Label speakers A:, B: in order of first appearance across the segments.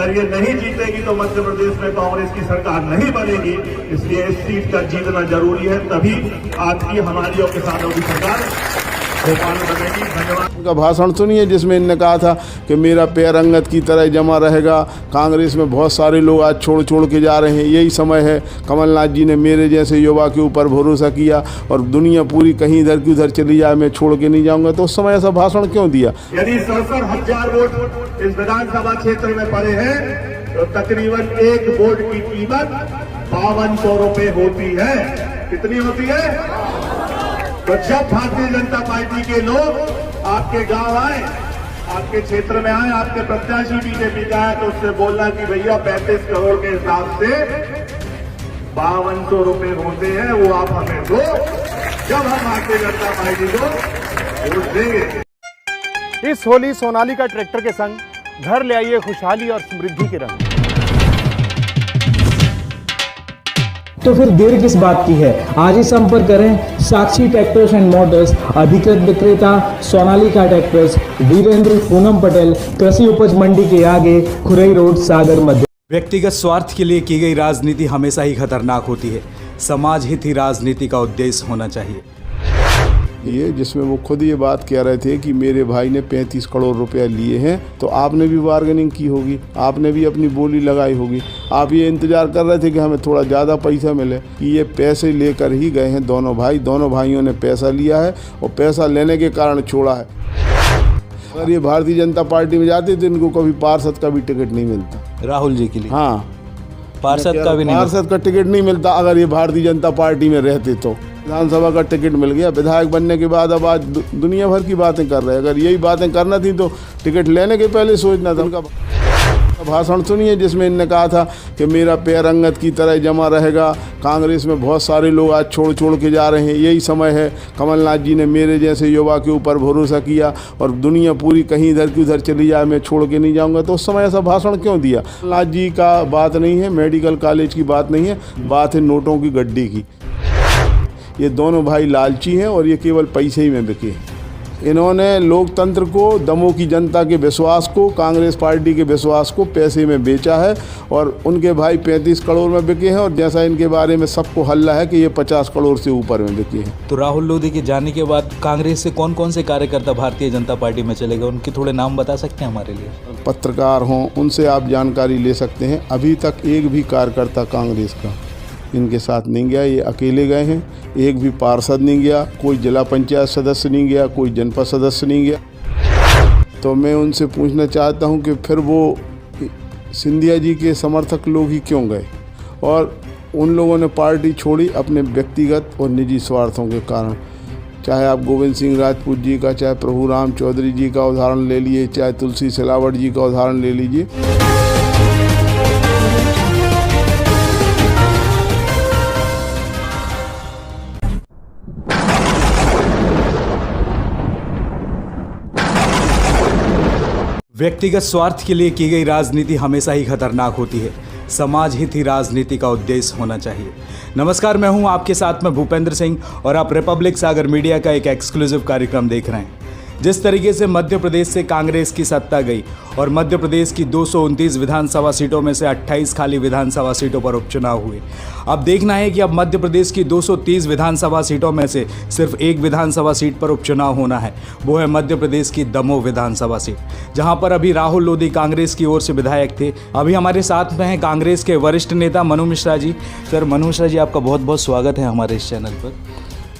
A: अगर ये नहीं जीतेगी तो मध्य प्रदेश में कांग्रेस की सरकार नहीं बनेगी। इसलिए इस सीट का जीतना जरूरी है, तभी आपकी, हमारी और किसानों की सरकार भोपाल में बनेगी। धन्यवाद।
B: उनका भाषण सुनिए जिसमें इन्होंने कहा था कि मेरा पैर अंगद की तरह जमा रहेगा। कांग्रेस में बहुत सारे लोग आज छोड़ के जा रहे हैं, यही समय है। कमलनाथ जी ने मेरे जैसे युवा के ऊपर भरोसा किया और दुनिया पूरी कहीं इधर की उधर चली जाए, मैं छोड़ के नहीं जाऊंगा। तो उस समय ऐसा भाषण क्यों दिया?
A: यदि 67,000 वोट इस विधानसभा क्षेत्र में पड़े हैं तो तकरीबन एक वोट की कीमत 5200 रुपए होती है। कितनी होती है? तो जब भारतीय जनता पार्टी के लोग आपके गांव आए, आपके क्षेत्र में आए, आपके प्रत्याशी बीजेपी का है, तो उससे बोलना कि भैया 35 करोड़ के हिसाब से 5200 रुपए होते हैं, वो आप हमें दो, जब हम भारतीय जनता पार्टी को वोट देंगे।
C: इस होली सोनालिका ट्रैक्टर के संग घर ले आइए खुशहाली और समृद्धि के रंग।
D: तो फिर देर किस बात की है? आज ही संपर्क करें साक्षी ट्रैक्टर्स एंड मोटर्स, अधिकृत विक्रेता सोनालिका ट्रैक्टर्स, वीरेंद्र पूनम पटेल, कृषि उपज मंडी के आगे, खुरई रोड, सागर मध्य।
E: व्यक्तिगत स्वार्थ के लिए की गई राजनीति हमेशा ही खतरनाक होती है। समाज हित ही राजनीति का उद्देश्य होना चाहिए।
B: ये जिसमें वो खुद ये बात कह रहे थे कि मेरे भाई ने 35 करोड़ रुपया लिए हैं, तो आपने भी बार्गेनिंग की होगी, आपने भी अपनी बोली लगाई होगी। आप ये इंतजार कर रहे थे कि हमें थोड़ा ज़्यादा पैसा मिले, कि ये पैसे लेकर ही गए हैं दोनों भाई। दोनों भाइयों ने पैसा लिया है और पैसा लेने के कारण छोड़ा है। अगर ये भारतीय जनता पार्टी में जाते तो इनको कभी पार्षद का भी टिकट नहीं मिलता।
E: राहुल जी के लिए?
B: हाँ,
E: पार्षद का भी नहीं,
B: पार्षद का टिकट नहीं मिलता अगर ये भारतीय जनता पार्टी में रहते। तो विधानसभा का टिकट मिल गया, विधायक बनने के बाद अब आज दुनिया भर की बातें कर रहे हैं। अगर यही बातें करना थी तो टिकट लेने के पहले सोचना था। उनका भाषण सुनिए जिसमें इन्होंने कहा था कि मेरा पैर अंगद की तरह जमा रहेगा। कांग्रेस में बहुत सारे लोग आज छोड़ के जा रहे हैं, यही समय है। कमलनाथ जी ने मेरे जैसे युवा के ऊपर भरोसा किया और दुनिया पूरी कहीं इधर की उधर चली जाए, मैं छोड़ के नहीं जाऊंगा। तो उस समय ऐसा भाषण क्यों दिया? कमलनाथ जी का बात नहीं है, मेडिकल कॉलेज की बात नहीं है, बात है नोटों की गड्डी की। ये दोनों भाई लालची हैं और ये केवल पैसे ही में बिके हैं। इन्होंने लोकतंत्र को, दमों की जनता के विश्वास को, कांग्रेस पार्टी के विश्वास को पैसे में बेचा है और उनके भाई 35 करोड़ में बिके हैं। और जैसा इनके बारे में सबको हल्ला है कि ये 50 करोड़ से ऊपर में बिके हैं।
E: तो राहुल लोधी के जाने के बाद कांग्रेस से कौन कौन से कार्यकर्ता भारतीय जनता पार्टी में चले गए, उनके थोड़े नाम बता सकते हैं हमारे लिए?
B: पत्रकार हों, उनसे आप जानकारी ले सकते हैं। अभी तक एक भी कार्यकर्ता कांग्रेस का इनके साथ नहीं गया, ये अकेले गए हैं। एक भी पार्षद नहीं गया, कोई जिला पंचायत सदस्य नहीं गया, कोई जनपद सदस्य नहीं गया। तो मैं उनसे पूछना चाहता हूं कि फिर वो सिंधिया जी के समर्थक लोग ही क्यों गए? और उन लोगों ने पार्टी छोड़ी अपने व्यक्तिगत और निजी स्वार्थों के कारण। चाहे आप गोविंद सिंह राजपूत जी का, चाहे प्रभु राम चौधरी जी का उदाहरण ले लीजिए, चाहे तुलसी सिलावट जी का उदाहरण ले लीजिए।
E: व्यक्तिगत स्वार्थ के लिए की गई राजनीति हमेशा ही खतरनाक होती है। समाज हित ही राजनीति का उद्देश्य होना चाहिए। नमस्कार, मैं हूं आपके साथ में भूपेंद्र सिंह और आप रिपब्लिक सागर मीडिया का एक एक्सक्लूसिव कार्यक्रम देख रहे हैं। जिस तरीके से मध्य प्रदेश से कांग्रेस की सत्ता गई और मध्य प्रदेश की 229 विधानसभा सीटों में से 28 खाली विधानसभा सीटों पर उपचुनाव हुए। अब देखना है कि अब मध्य प्रदेश की 230 विधानसभा सीटों में से सिर्फ एक विधानसभा सीट पर उपचुनाव होना है। वो है मध्य प्रदेश की दमोह विधानसभा सीट, जहां पर अभी राहुल लोधी कांग्रेस की ओर से विधायक थे। अभी हमारे साथ में हैं कांग्रेस के वरिष्ठ नेता मनु मिश्रा जी। सर, मनु मिश्रा जी, आपका बहुत बहुत स्वागत है हमारे इस चैनल पर।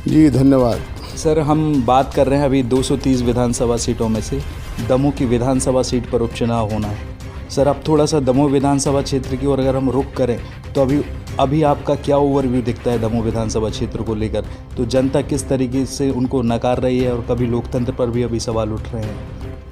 B: जी धन्यवाद।
E: सर, हम बात कर रहे हैं अभी 230 विधानसभा सीटों में से दमोह की विधानसभा सीट पर उपचुनाव होना है। सर, अब थोड़ा सा दमोह विधानसभा क्षेत्र की ओर अगर हम रुख करें तो अभी आपका क्या ओवरव्यू दिखता है दमोह विधानसभा क्षेत्र को लेकर? तो जनता किस तरीके से उनको नकार रही है और कभी लोकतंत्र पर भी अभी सवाल उठ रहे हैं?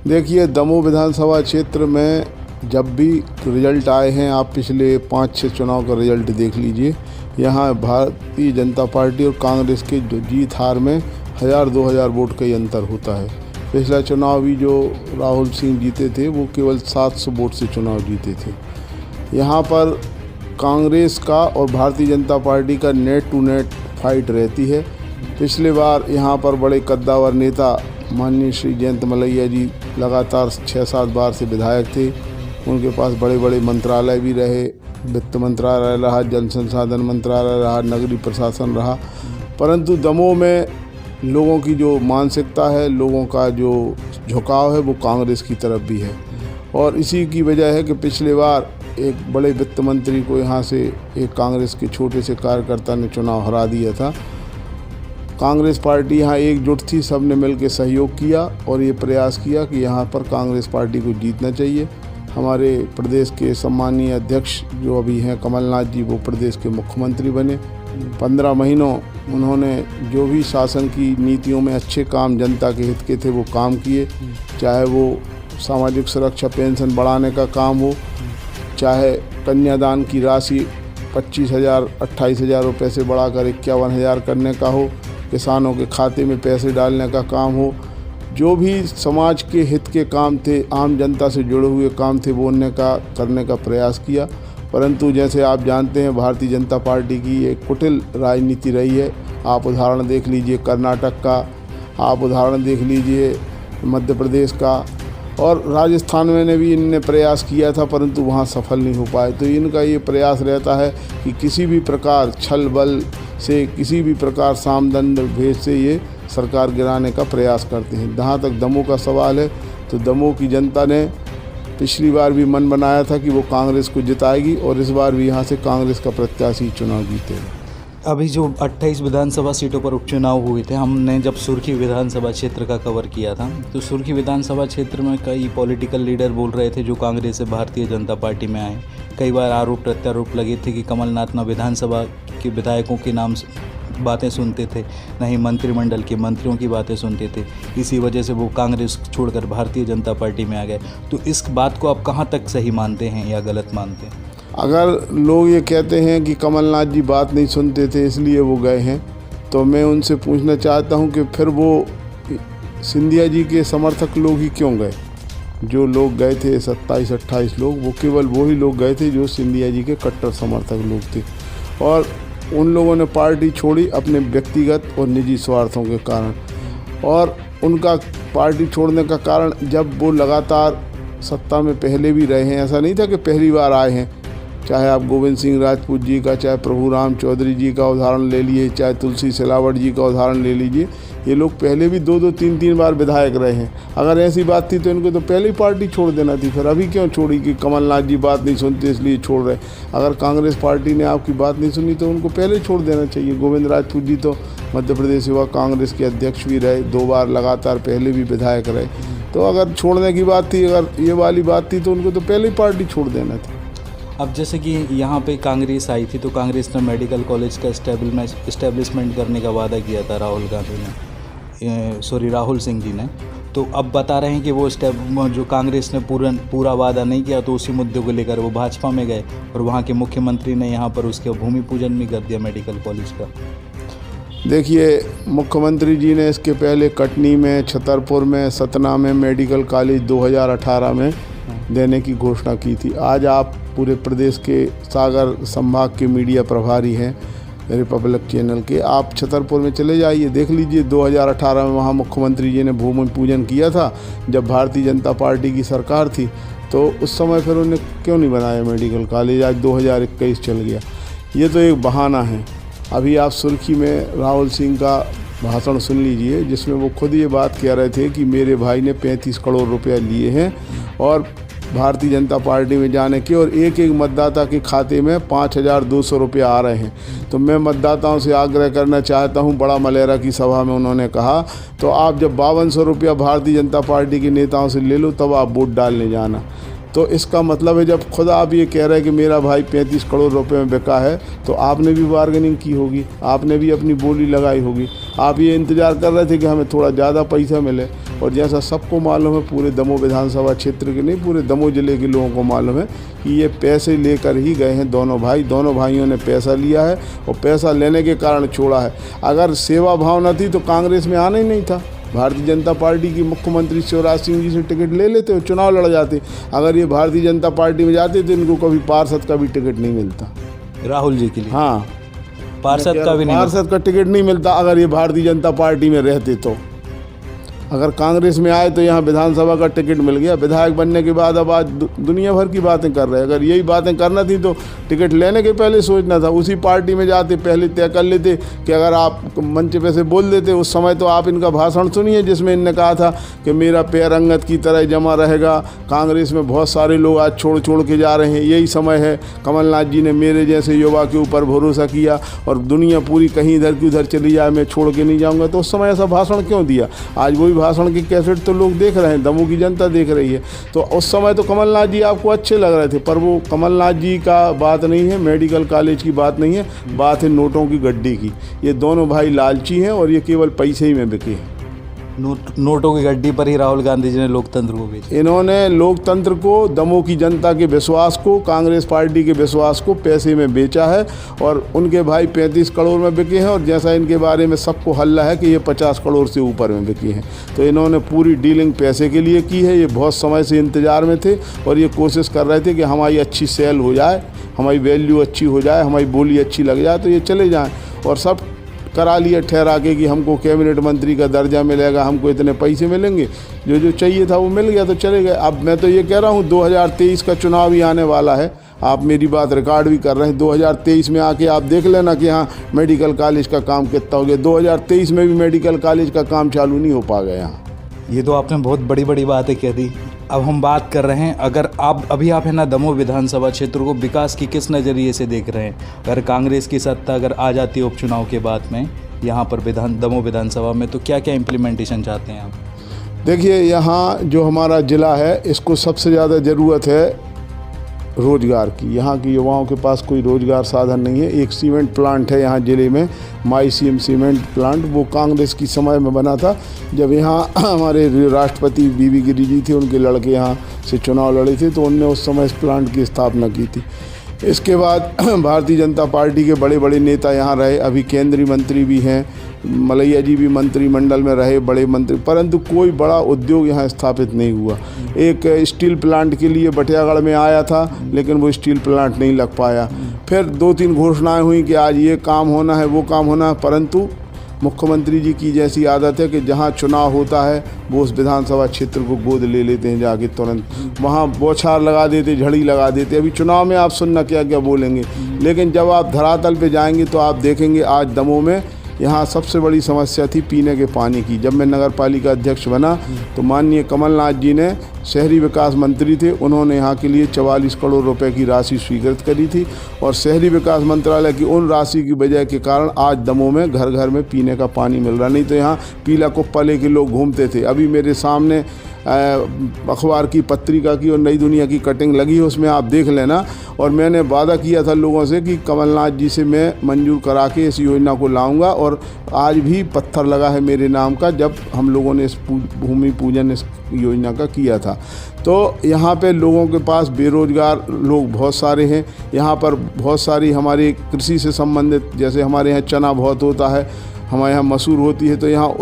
B: देखिए, दमोह विधानसभा क्षेत्र में जब भी रिजल्ट आए हैं, आप पिछले 5-6 चुनाव का रिजल्ट देख लीजिए। यहाँ भारतीय जनता पार्टी और कांग्रेस के जो जीत हार में 1000-2000 वोट का ही अंतर होता है। पिछला चुनाव भी जो राहुल सिंह जीते थे वो केवल 700 वोट से चुनाव जीते थे। यहाँ पर कांग्रेस का और भारतीय जनता पार्टी का नेट टू नेट फाइट रहती है। पिछले बार यहाँ पर बड़े कद्दावर नेता माननीय श्री जयंत मलैया जी लगातार 6-7 बार से विधायक थे। उनके पास बड़े बड़े मंत्रालय भी रहे, वित्त मंत्रालय रहा, जल संसाधन मंत्रालय रहा, नगरीय प्रशासन रहा, परंतु दमोह में लोगों की जो मानसिकता है, लोगों का जो झुकाव है वो कांग्रेस की तरफ भी है। और इसी की वजह है कि पिछली बार एक बड़े वित्त मंत्री को यहाँ से एक कांग्रेस के छोटे से कार्यकर्ता ने चुनाव हरा दिया था। कांग्रेस पार्टी यहाँ एकजुट थी, सबने मिलकर सहयोग किया और ये प्रयास किया कि यहाँ पर कांग्रेस पार्टी को जीतना चाहिए। हमारे प्रदेश के सम्मानीय अध्यक्ष जो अभी हैं कमलनाथ जी, वो प्रदेश के मुख्यमंत्री बने। 15 महीनों उन्होंने जो भी शासन की नीतियों में अच्छे काम जनता के हित के थे वो काम किए, चाहे वो सामाजिक सुरक्षा पेंशन बढ़ाने का काम हो, चाहे कन्यादान की राशि 25,000 28,000 रुपये से बढ़ाकर 51,000 करने का हो, किसानों के खाते में पैसे डालने का काम हो, जो भी समाज के हित के काम थे, आम जनता से जुड़े हुए काम थे, वो करने का प्रयास किया। परंतु जैसे आप जानते हैं भारतीय जनता पार्टी की एक कुटिल राजनीति रही है। आप उदाहरण देख लीजिए कर्नाटक का, आप उदाहरण देख लीजिए मध्य प्रदेश का, और राजस्थान में भी इनने प्रयास किया था परंतु वहाँ सफल नहीं हो पाए। तो इनका ये प्रयास रहता है कि किसी भी प्रकार छल बल से, किसी भी प्रकार सामदंड भेद से ये सरकार गिराने का प्रयास करते हैं। जहाँ तक दमोह का सवाल है तो दमोह की जनता ने पिछली बार भी मन बनाया था कि वो कांग्रेस को जिताएगी और इस बार भी यहाँ से कांग्रेस का प्रत्याशी चुनाव जीतेगा।
E: अभी जो 28 विधानसभा सीटों पर उपचुनाव हुए थे, हमने जब सुर्खी विधानसभा क्षेत्र का कवर किया था तो सुर्खी विधानसभा क्षेत्र में कई पॉलिटिकल लीडर बोल रहे थे जो कांग्रेस से भारतीय जनता पार्टी में आए। कई बार आरोप प्रत्यारोप लगे थे कि कमलनाथ न विधानसभा के विधायकों के नाम बातें सुनते थे, न ही मंत्रिमंडल के मंत्रियों की बातें सुनते थे। इसी वजह से वो कांग्रेस छोड़कर भारतीय जनता पार्टी में आ गए। तो इस बात को आप कहाँ तक सही मानते हैं या गलत मानते हैं?
B: अगर लोग ये कहते हैं कि कमलनाथ जी बात नहीं सुनते थे इसलिए वो गए हैं, तो मैं उनसे पूछना चाहता हूं कि फिर वो सिंधिया जी के समर्थक लोग ही क्यों गए? जो लोग गए थे 27-28 लोग, वो केवल वही लोग गए थे जो सिंधिया जी के कट्टर समर्थक लोग थे, और उन लोगों ने पार्टी छोड़ी अपने व्यक्तिगत और निजी स्वार्थों के कारण। और उनका पार्टी छोड़ने का कारण, जब वो लगातार सत्ता में पहले भी रहे हैं, ऐसा नहीं था कि पहली बार आए हैं। चाहे आप गोविंद सिंह राजपूत जी का, चाहे प्रभुराम चौधरी जी का उदाहरण ले लीजिए, चाहे तुलसी सिलावट जी का उदाहरण ले लीजिए, ये लोग पहले भी 2-2 3-3 बार विधायक रहे हैं। अगर ऐसी बात थी तो इनको तो पहले ही पार्टी छोड़ देना थी, फिर अभी क्यों छोड़ी कि कमलनाथ जी बात नहीं सुनते इसलिए छोड़ रहे। अगर कांग्रेस पार्टी ने आपकी बात नहीं सुनी तो उनको पहले छोड़ देना चाहिए। गोविंद राजपूत जी तो मध्य प्रदेश युवा कांग्रेस के अध्यक्ष भी रहे, 2 बार लगातार पहले भी विधायक रहे। तो अगर छोड़ने की बात थी, अगर ये वाली बात थी तो उनको तो पहले ही पार्टी छोड़ देना था।
E: अब जैसे कि यहाँ पे कांग्रेस आई थी तो कांग्रेस ने मेडिकल कॉलेज का इस्टेब्लिशमेंट करने का वादा किया था राहुल सिंह जी ने। तो अब बता रहे हैं कि वो जो कांग्रेस ने पूरा वादा नहीं किया, तो उसी मुद्दे को लेकर वो भाजपा में गए और वहाँ के मुख्यमंत्री ने यहाँ पर उसके भूमि पूजन भी कर दिया मेडिकल कॉलेज का।
B: देखिए, मुख्यमंत्री जी ने इसके पहले कटनी में, छतरपुर में, सतना में मेडिकल कॉलेज 2018 में देने की घोषणा की थी। आज आप पूरे प्रदेश के सागर संभाग के मीडिया प्रभारी हैं रिपब्लिक चैनल के, आप छतरपुर में चले जाइए, देख लीजिए 2018 में वहाँ मुख्यमंत्री जी ने भूमि पूजन किया था जब भारतीय जनता पार्टी की सरकार थी। तो उस समय फिर उन्हें क्यों नहीं बनाया मेडिकल कॉलेज? आज 2021 चल गया। ये तो एक बहाना है। अभी आप सुर्खी में राहुल सिंह का भाषण सुन लीजिए जिसमें वो खुद ये बात कह रहे थे कि मेरे भाई ने 35 करोड़ रुपया लिए हैं और भारतीय जनता पार्टी में जाने के, और एक एक मतदाता के खाते में 5,200 रुपये आ रहे हैं। तो मैं मतदाताओं से आग्रह करना चाहता हूं, बड़ा मलेरा की सभा में उन्होंने कहा, तो आप जब 5200 रुपया भारतीय जनता पार्टी के नेताओं से ले लो तब आप वोट डालने जाना। तो इसका मतलब है जब खुद आप ये कह रहे हैं कि मेरा भाई 35 करोड़ रुपए में बिका है, तो आपने भी बार्गेनिंग की होगी, आपने भी अपनी बोली लगाई होगी। आप ये इंतज़ार कर रहे थे कि हमें थोड़ा ज़्यादा पैसा मिले, और जैसा सबको मालूम है, पूरे दमोह विधानसभा क्षेत्र के नहीं, पूरे दमोह ज़िले के लोगों को मालूम है कि ये पैसे लेकर ही गए हैं दोनों भाई। दोनों भाइयों ने पैसा लिया है और पैसा लेने के कारण छोड़ा है। अगर सेवा भावना थी तो कांग्रेस में आना ही नहीं था। भारतीय जनता पार्टी की मुख्यमंत्री शिवराज सिंह जी से टिकट ले लेते और चुनाव लड़ जाते। अगर ये भारतीय जनता पार्टी में जाते तो इनको कभी पार्षद का भी टिकट नहीं मिलता।
E: राहुल जी के लिए?
B: हाँ,
E: पार्षद का भी नहीं,
B: पार्षद का टिकट नहीं मिलता अगर ये भारतीय जनता पार्टी में रहते। तो अगर कांग्रेस में आए तो यहाँ विधानसभा का टिकट मिल गया, विधायक बनने के बाद अब आज दुनिया भर की बातें कर रहे हैं। अगर यही बातें करना थी तो टिकट लेने के पहले सोचना था, उसी पार्टी में जाते पहले तय कर लेते कि अगर आप मंच पे से बोल देते। उस समय तो आप इनका भाषण सुनिए जिसमें इनने कहा था कि मेरा पैर अंगद की तरह जमा रहेगा, कांग्रेस में बहुत सारे लोग आज छोड़ के जा रहे हैं, यही समय है। कमलनाथ जी ने मेरे जैसे युवा के ऊपर भरोसा किया और दुनिया पूरी कहीं इधर की उधर चली जाए, मैं छोड़ के नहीं जाऊँगा। तो उस समय ऐसा भाषण क्यों दिया? आज वही भाषण की कैसेट तो लोग देख रहे हैं, दमोह की जनता देख रही है। तो उस समय तो कमलनाथ जी आपको अच्छे लग रहे थे, पर वो कमलनाथ जी का बात नहीं है, मेडिकल कॉलेज की बात नहीं है, बात है नोटों की गड्डी की। ये दोनों भाई लालची हैं और ये केवल पैसे ही में बिके हैं।
E: नोटों की गड्डी पर ही राहुल गांधी जी ने लोकतंत्र को बेचा।
B: इन्होंने लोकतंत्र को, दमोह की जनता के विश्वास को, कांग्रेस पार्टी के विश्वास को पैसे में बेचा है और उनके भाई 35 करोड़ में बिके हैं। और जैसा इनके बारे में सबको हल्ला है कि ये 50 करोड़ से ऊपर में बिके हैं। तो इन्होंने पूरी डीलिंग पैसे के लिए की है। ये बहुत समय से इंतज़ार में थे और ये कोशिश कर रहे थे कि हमारी अच्छी सेल हो जाए, हमारी वैल्यू अच्छी हो जाए, हमारी बोली अच्छी लग जाए तो ये चले जाएँ। और सब करा लिया ठहरा के कि हमको कैबिनेट मंत्री का दर्जा मिलेगा, हमको इतने पैसे मिलेंगे, जो चाहिए था वो मिल गया तो चले गए। अब मैं तो ये कह रहा हूँ 2023 का चुनाव ही आने वाला है, आप मेरी बात रिकॉर्ड भी कर रहे हैं। 2023 में आके आप देख लेना कि हाँ मेडिकल कॉलेज का काम कितना हो गया। 2023 में भी मेडिकल कॉलेज का काम चालू नहीं हो पा गया यहाँ।
E: ये तो आपने बहुत बड़ी बड़ी बातें कह दी। अब हम बात कर रहे हैं, अगर आप है ना दमोह विधानसभा क्षेत्र को विकास की किस नज़रिए से देख रहे हैं? अगर कांग्रेस की सत्ता अगर आ जाती है उपचुनाव के बाद में यहाँ पर दमोह विधानसभा में, तो क्या क्या इम्प्लीमेंटेशन चाहते हैं आप?
B: देखिए, यहाँ जो हमारा ज़िला है इसको सबसे ज़्यादा ज़रूरत है रोज़गार की। यहाँ के युवाओं के पास कोई रोज़गार साधन नहीं है। एक सीमेंट प्लांट है यहाँ ज़िले में, माईसीएम सीमेंट प्लांट, वो कांग्रेस की समय में बना था जब यहाँ हमारे राष्ट्रपति बीबी गिरी जी थे, उनके लड़के यहाँ से चुनाव लड़े थे तो उनने उस समय इस प्लांट की स्थापना की थी। इसके बाद भारतीय जनता पार्टी के बड़े बड़े नेता यहाँ रहे, अभी केंद्रीय मंत्री भी हैं, मलैया जी भी मंत्रिमंडल में रहे, बड़े मंत्री, परंतु कोई बड़ा उद्योग यहाँ स्थापित नहीं हुआ। एक स्टील प्लांट के लिए बटियागढ़ में आया था लेकिन वो स्टील प्लांट नहीं लग पाया। फिर 2-3 घोषणाएं हुई कि आज ये काम होना है, वो काम होना है, परंतु मुख्यमंत्री जी की जैसी आदत है कि जहाँ चुनाव होता है वो उस विधानसभा क्षेत्र को गोद ले लेते हैं जाके, तुरंत वहाँ बौछार लगा देते, झड़ी लगा देते। अभी चुनाव में आप सुनना क्या क्या बोलेंगे, लेकिन जब आप धरातल पे जाएंगे तो आप देखेंगे आज दमोह में यहाँ सबसे बड़ी समस्या थी पीने के पानी की। जब मैं नगर पालिका अध्यक्ष बना तो माननीय कमलनाथ जी ने, शहरी विकास मंत्री थे, उन्होंने यहाँ के लिए 44 करोड़ रुपए की राशि स्वीकृत करी थी और शहरी विकास मंत्रालय की उन राशि की वजह के कारण आज दमोह में घर घर में पीने का पानी मिल रहा। नहीं तो यहाँ पीला कुप्पा लेके लोग घूमते थे। अभी मेरे सामने अखबार की, पत्रिका की और नई दुनिया की कटिंग लगी है, उसमें आप देख लेना। और मैंने वादा किया था लोगों से कि कमलनाथ जी से मैं मंजूर करा के इस योजना को लाऊंगा और आज भी पत्थर लगा है मेरे नाम का जब हम लोगों ने इस भूमि पूजन इस योजना का किया था। तो यहाँ पे लोगों के पास बेरोजगार लोग बहुत सारे हैं। यहाँ पर बहुत सारी हमारी कृषि से संबंधित, जैसे हमारे यहाँ चना बहुत होता है, हमारे यहाँ मसूर होती है, तो यहाँ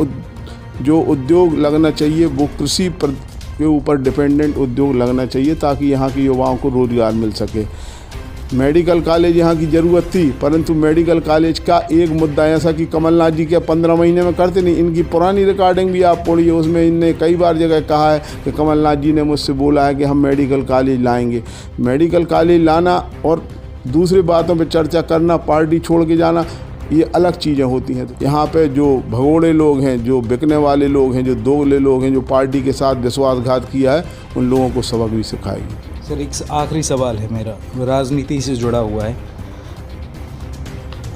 B: जो उद्योग लगना चाहिए वो कृषि के ऊपर डिपेंडेंट उद्योग लगना चाहिए ताकि यहाँ के युवाओं को रोज़गार मिल सके। मेडिकल कॉलेज यहाँ की ज़रूरत थी, परंतु मेडिकल कॉलेज का एक मुद्दा ऐसा कि कमलनाथ जी क्या 15 महीने में करते नहीं। इनकी पुरानी रिकॉर्डिंग भी आप पढ़िए, उसमें इनने कई बार जगह कहा है कि कमलनाथ जी ने मुझसे बोला है कि हम मेडिकल कॉलेज लाएंगे। मेडिकल कॉलेज लाना और दूसरी बातों पर चर्चा करना, पार्टी छोड़ के जाना, ये अलग चीज़ें होती हैं। तो यहाँ पे जो भगोड़े लोग हैं, जो बिकने वाले लोग हैं, जो दोगले लोग हैं, जो पार्टी के साथ विश्वासघात किया है, उन लोगों को सबक भी सिखाएगी।
E: सर, एक आखिरी सवाल है मेरा, राजनीति से जुड़ा हुआ है।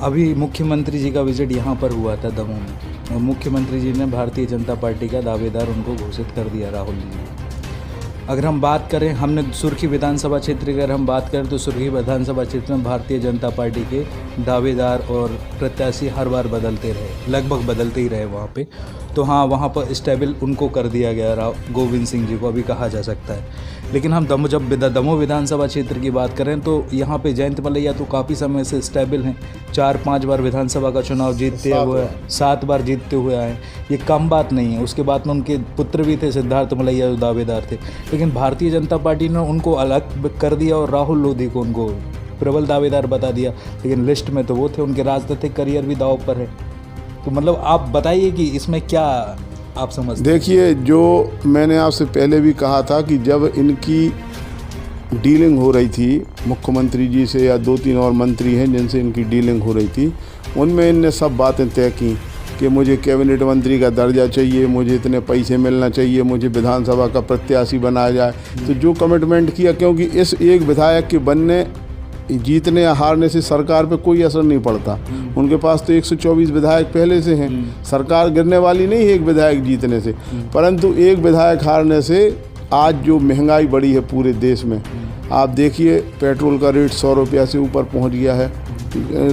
E: अभी मुख्यमंत्री जी का विजिट यहाँ पर हुआ था दमोह में और मुख्यमंत्री जी ने भारतीय जनता पार्टी का दावेदार उनको घोषित कर दिया, राहुल जी ने। अगर हम बात करें, हमने सुर्खी विधानसभा क्षेत्र की अगर हम बात करें तो सुर्खी विधानसभा क्षेत्र में भारतीय जनता पार्टी के दावेदार और प्रत्याशी हर बार बदलते रहे, लगभग बदलते ही रहे वहाँ पे। तो हाँ, वहाँ पर स्टेबल उनको कर दिया गया, गोविंद सिंह जी को अभी कहा जा सकता है। लेकिन हम जब दमोह विधानसभा क्षेत्र की बात करें तो यहाँ पे जयंत मलैया तो काफ़ी समय से स्टेबल हैं, 4-5 बार विधानसभा का चुनाव जीतते हुए, 7 बार जीतते हुए आए। ये कम बात नहीं है। उसके बाद में उनके पुत्र भी थे, सिद्धार्थ मलैया, जो दावेदार थे, लेकिन भारतीय जनता पार्टी ने उनको अलग कर दिया और राहुल लोधी को उनको प्रबल दावेदार बता दिया। लेकिन लिस्ट में तो वो थे, उनके राजनीतिक करियर भी दांव पर है। तो मतलब आप बताइए कि इसमें क्या आप समझते?
B: देखिए, जो मैंने आपसे पहले भी कहा था कि जब इनकी डीलिंग हो रही थी मुख्यमंत्री जी से या 2-3 और मंत्री हैं जिनसे इनकी डीलिंग हो रही थी, उनमें इनने सब बातें तय की कि मुझे कैबिनेट मंत्री का दर्जा चाहिए, मुझे इतने पैसे मिलना चाहिए, मुझे विधानसभा का प्रत्याशी बनाया जाए। तो जो कमिटमेंट किया, क्योंकि इस एक विधायक के बनने, जीतने या हारने से सरकार पे कोई असर नहीं पड़ता। उनके पास तो 124 विधायक पहले से हैं, सरकार गिरने वाली नहीं है एक विधायक जीतने से। परंतु एक विधायक हारने से आज जो महंगाई बढ़ी है पूरे देश में, आप देखिए पेट्रोल का रेट 100 रुपया से ऊपर पहुंच गया है,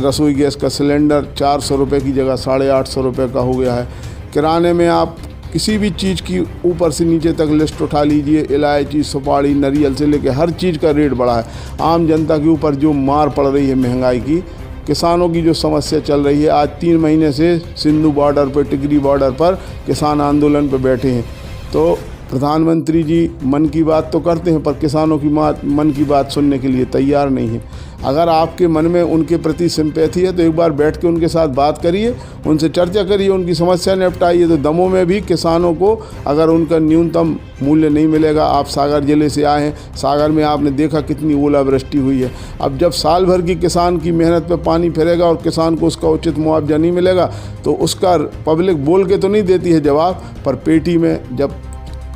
B: रसोई गैस का सिलेंडर 400 रुपये की जगह 850 रुपये का हो गया है, किराने में आप किसी भी चीज़ की ऊपर से नीचे तक लिस्ट उठा लीजिए, इलायची, सुपारी, नारियल से लेकर हर चीज़ का रेट बढ़ा है। आम जनता के ऊपर जो मार पड़ रही है महंगाई की, किसानों की जो समस्या चल रही है, आज 3 महीने से सिंधु बॉर्डर पर, टिकरी बॉर्डर पर किसान आंदोलन पर बैठे हैं। तो प्रधानमंत्री जी मन की बात तो करते हैं पर किसानों की मन की बात सुनने के लिए तैयार नहीं है। अगर आपके मन में उनके प्रति सिंपैथी है तो एक बार बैठ के उनके साथ बात करिए, उनसे चर्चा करिए, उनकी समस्या निपटाइए। तो दमोह में भी किसानों को अगर उनका न्यूनतम मूल्य नहीं मिलेगा, आप सागर ज़िले से आए हैं, सागर में आपने देखा कितनी ओलावृष्टि हुई है। अब जब साल भर की किसान की मेहनत पे पानी फिरेगा और किसान को उसका उचित मुआवजा नहीं मिलेगा तो उसका पब्लिक बोल के तो नहीं देती है जवाब, पर पेटी में जब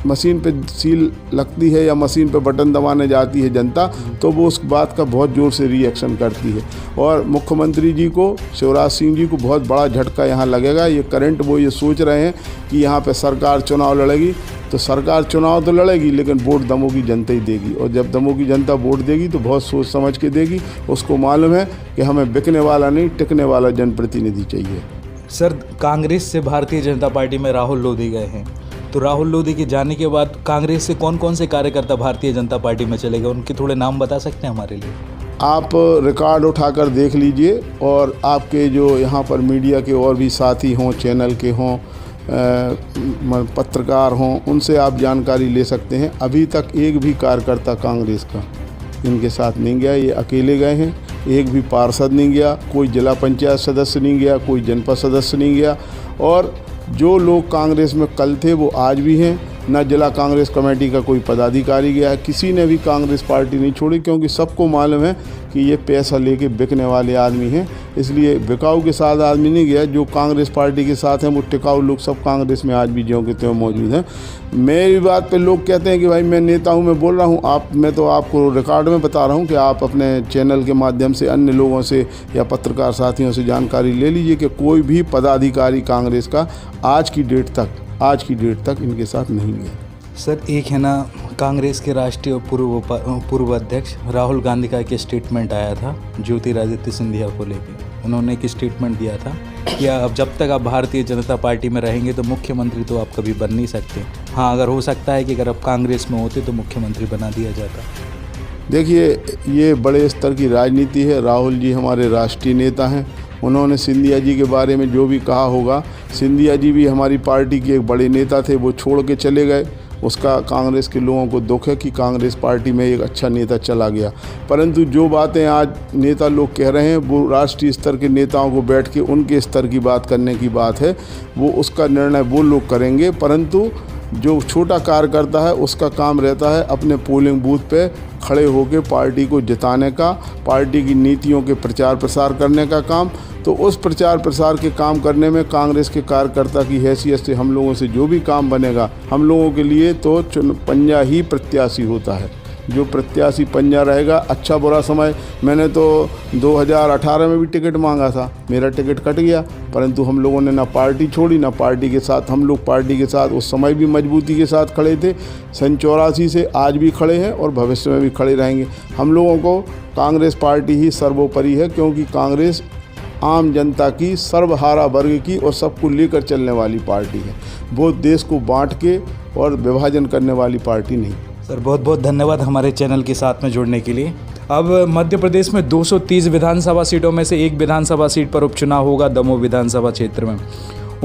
B: मशीन पे सील लगती है या मशीन पे बटन दबाने जाती है जनता, तो वो उस बात का बहुत ज़ोर से रिएक्शन करती है। और मुख्यमंत्री जी को, शिवराज सिंह जी को बहुत बड़ा झटका यहाँ लगेगा। ये करंट वो ये सोच रहे हैं कि यहाँ पे सरकार चुनाव लड़ेगी, तो सरकार चुनाव तो लड़ेगी लेकिन वोट दमोह की जनता ही देगी। और जब दमोह की जनता वोट देगी तो बहुत सोच समझ के देगी। उसको मालूम है कि हमें बिकने वाला नहीं, टिकने वाला जनप्रतिनिधि चाहिए।
E: सर, कांग्रेस से भारतीय जनता पार्टी में राहुल लोधी गए हैं, तो राहुल लोधी के जाने के बाद कांग्रेस से कौन कौन से कार्यकर्ता भारतीय जनता पार्टी में चले गए, उनके थोड़े नाम बता सकते हैं हमारे लिए?
B: आप रिकॉर्ड उठाकर देख लीजिए और आपके जो यहाँ पर मीडिया के और भी साथी हों, चैनल के हों, पत्रकार हों, उनसे आप जानकारी ले सकते हैं। अभी तक एक भी कार्यकर्ता कांग्रेस का इनके साथ नहीं गया, ये अकेले गए हैं। एक भी पार्षद नहीं गया, कोई जिला पंचायत सदस्य नहीं गया, कोई जनपद सदस्य नहीं गया। और जो लोग कांग्रेस में कल थे वो आज भी हैं। न जिला कांग्रेस कमेटी का कोई पदाधिकारी गया है, किसी ने भी कांग्रेस पार्टी नहीं छोड़ी, क्योंकि सबको मालूम है कि ये पैसा लेके बिकने वाले आदमी हैं। इसलिए बिकाऊ के साथ आदमी नहीं गया। जो कांग्रेस पार्टी के साथ हैं वो टिकाऊ लोग सब कांग्रेस में आज भी ज्यों के त्यों मौजूद हैं। मेरी बात पे लोग कहते हैं कि भाई मैं नेता हूँ, मैं बोल रहा हूँ। मैं तो आपको रिकॉर्ड में बता रहा हूँ कि आप अपने चैनल के माध्यम से अन्य लोगों से या पत्रकार साथियों से जानकारी ले लीजिए कि कोई भी पदाधिकारी कांग्रेस का आज की डेट तक इनके साथ नहीं गया।
E: सर, एक है ना, कांग्रेस के राष्ट्रीय पूर्व अध्यक्ष राहुल गांधी का एक स्टेटमेंट आया था ज्योतिरादित्य सिंधिया को लेकर। उन्होंने एक स्टेटमेंट दिया था कि अब जब तक आप भारतीय जनता पार्टी में रहेंगे तो मुख्यमंत्री तो आप कभी बन नहीं सकते। हाँ, अगर हो सकता है कि अगर आप कांग्रेस में होते तो मुख्यमंत्री बना दिया जाता।
B: देखिए, ये बड़े स्तर की राजनीति है। राहुल जी हमारे राष्ट्रीय नेता हैं। उन्होंने सिंधिया जी के बारे में जो भी कहा होगा, सिंधिया जी भी हमारी पार्टी के एक बड़े नेता थे, वो छोड़ के चले गए। उसका कांग्रेस के लोगों को दुख है कि कांग्रेस पार्टी में एक अच्छा नेता चला गया। परंतु जो बातें आज नेता लोग कह रहे हैं वो राष्ट्रीय स्तर के नेताओं को बैठ के उनके स्तर की बात करने की बात है, वो उसका निर्णय वो लोग करेंगे। परंतु जो छोटा कार्यकर्ता है उसका काम रहता है अपने पोलिंग बूथ पे खड़े होकर पार्टी को जिताने का, पार्टी की नीतियों के प्रचार प्रसार करने का काम। तो उस प्रचार प्रसार के काम करने में कांग्रेस के कार्यकर्ता की हैसियत से हम लोगों से जो भी काम बनेगा, हम लोगों के लिए तो पंजा ही प्रत्याशी होता है। जो प्रत्याशी पंजा रहेगा, अच्छा बुरा समय, मैंने तो 2018 में भी टिकट मांगा था, मेरा टिकट कट गया। परंतु हम लोगों ने ना पार्टी छोड़ी ना पार्टी के साथ, हम लोग पार्टी के साथ उस समय भी मजबूती के साथ खड़े थे। 84 से आज भी खड़े हैं और भविष्य में भी खड़े रहेंगे। हम लोगों को कांग्रेस पार्टी ही सर्वोपरि है, क्योंकि कांग्रेस आम जनता की, सर्वहारा वर्ग की और सबको लेकर चलने वाली पार्टी है। वो देश को बांट के और विभाजन करने वाली पार्टी नहीं।
E: सर, बहुत बहुत धन्यवाद हमारे चैनल के साथ में जुड़ने के लिए। अब मध्य प्रदेश में 230 विधानसभा सीटों में से एक विधानसभा सीट पर उपचुनाव होगा दमोह विधानसभा क्षेत्र में।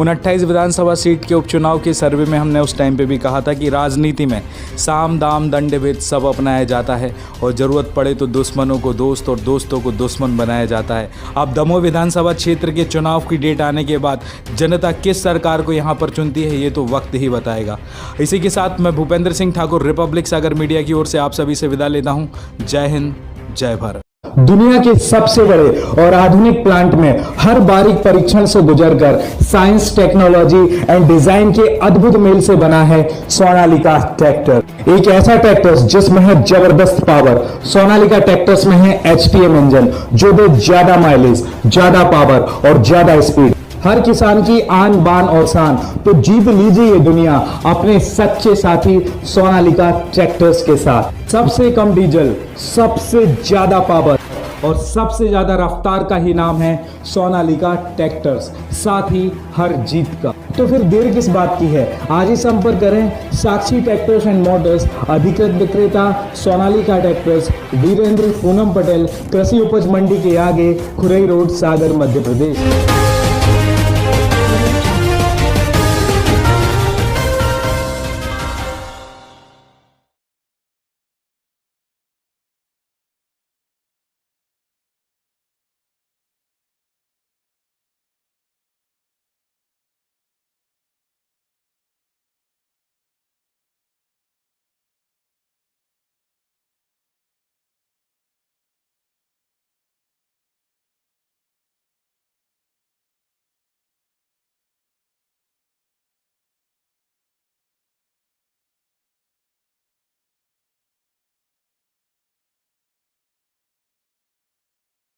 E: उन 28 विधानसभा सीट के उपचुनाव के सर्वे में हमने उस टाइम पे भी कहा था कि राजनीति में साम दाम दंड भेद सब अपनाया जाता है और ज़रूरत पड़े तो दुश्मनों को दोस्त और दोस्तों को दुश्मन बनाया जाता है। अब दमोह विधानसभा क्षेत्र के चुनाव की डेट आने के बाद जनता किस सरकार को यहाँ पर चुनती है ये तो वक्त ही बताएगा। इसी के साथ मैं भूपेंद्र सिंह ठाकुर रिपब्लिक सागर मीडिया की ओर से आप सभी से विदा लेता हूँ। जय हिंद, जय भारत।
D: दुनिया के सबसे बड़े और आधुनिक प्लांट में हर बारीक परीक्षण से गुजरकर साइंस, टेक्नोलॉजी एंड डिजाइन के अद्भुत मेल से बना है सोनालिका ट्रैक्टर। एक ऐसा ट्रैक्टर जिसमें है जबरदस्त पावर। सोनालिका ट्रैक्टर्स में है एचटीएम इंजन जो दे ज्यादा माइलेज, ज्यादा पावर और ज्यादा स्पीड। हर किसान की आन बान और शान। तो जीत लीजिए ये दुनिया अपने सच्चे साथी सोनालिका ट्रैक्टर्स के साथ। सबसे कम डीजल, सबसे ज्यादा पावर और सबसे ज्यादा रफ्तार का ही नाम है सोनालिका ट्रैक्टर्स, साथ ही हर जीत का। तो फिर देर किस बात की है, आज ही संपर्क करें साक्षी ट्रैक्टर्स एंड मोटर्स, अधिकृत विक्रेता सोनालिका ट्रैक्टर्स, वीरेंद्र पूनम पटेल, कृषि उपज मंडी के आगे, खुरई रोड, सागर, मध्य प्रदेश।